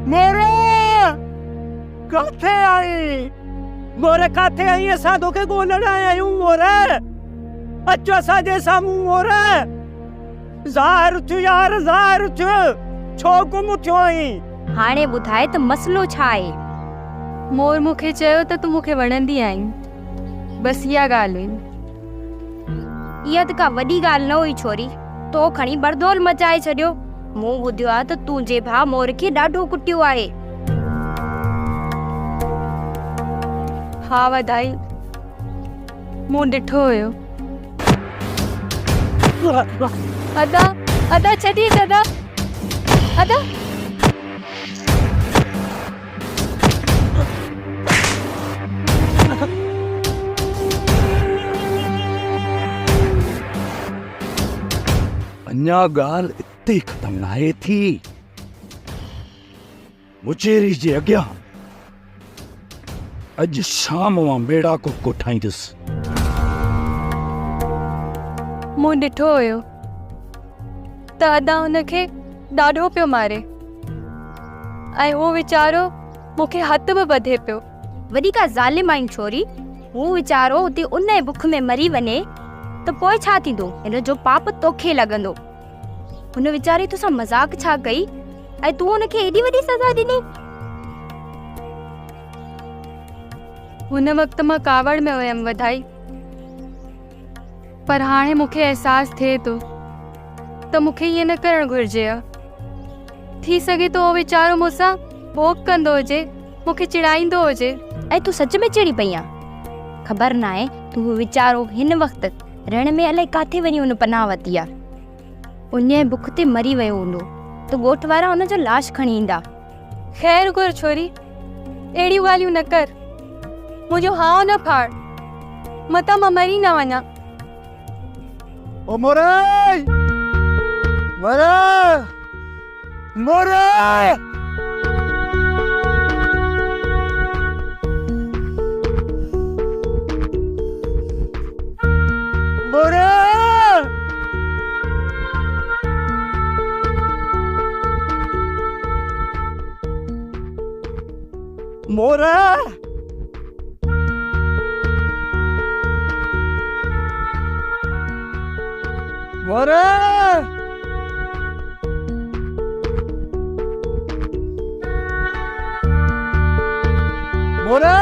मोरे काथे आई, मोरे काथे आई असा तोखे ॻोल्हण आया आहियूं मोरे, अचो असांजे साम्हूं मोरे, ज़ाहिर थियो यार, ज़ाहिर थियो, छो गुम थियो आहीं? हाणे ॿुधाए त मसलो छा आहे? मोर मूंखे चयो त तूं मूंखे वणंदी आहीं, बसि इहा ॻाल्हि हुई। इहा त का वॾी ॻाल्हि न हुई छोरी, तो खणी बरदौल मचाए छॾियो। मूं ॿुधियो आहे त तुंहिंजे भाउ मोर खे ॾाढो कुटियो आहे। हा वधाई, मूं ॾिठो हुयो। अदा अदा छॾी अदा अदा अन्या गाल इतनी खत्म नाहे थी। मुचेरी जे अॻियां अज शाम मां बेड़ा को कोठाईंदुस। मूं ॾिठो हुयो त अदा हुनखे ॾाढो पियो मारे, ऐं उहो वीचारो मूंखे हथ बि ॿधे पियो। वॾी का ज़ालिम आहीं छोरी, हू वीचारो हुते उन ई बुख में मरी वञे त पोइ छा थींदो? हिन जो पाप तोखे लॻंदो। हुन वीचारे तोसां मज़ाक छा कई ऐं तूं हुनखे एॾी वॾी सज़ा ॾिनी? हुन वक़्तु मां कावड़ में हुयमि वधाई, पर हाणे मूंखे अहसासु थिए थो त मूंखे ईअं न करणु घुरिजे हा। थी सघे थो उहो वीचारो मूंसां भोग कंदो हुजे, मूंखे चिड़ाईंदो हुजे। ऐं तूं सच में चिड़ी पई आहीं? ख़बर न आहे तूं वीचारो हिन वक़्तु रण में अलाए काथे वञी हुन पनाह वरिती आहे। उन बुख ते मरी वियो हूंदो त ॻोठ वारा हुन जो लाश खणी ईंदा। ख़ैर घुर छोरी, अहिड़ियूं ॻाल्हियूं न कर, मुंहिंजो हाउ न फाड़, मतां मां मरी न वञा। ओ मोरे मोरे मोरे मोरे मोरे मोरे मोरे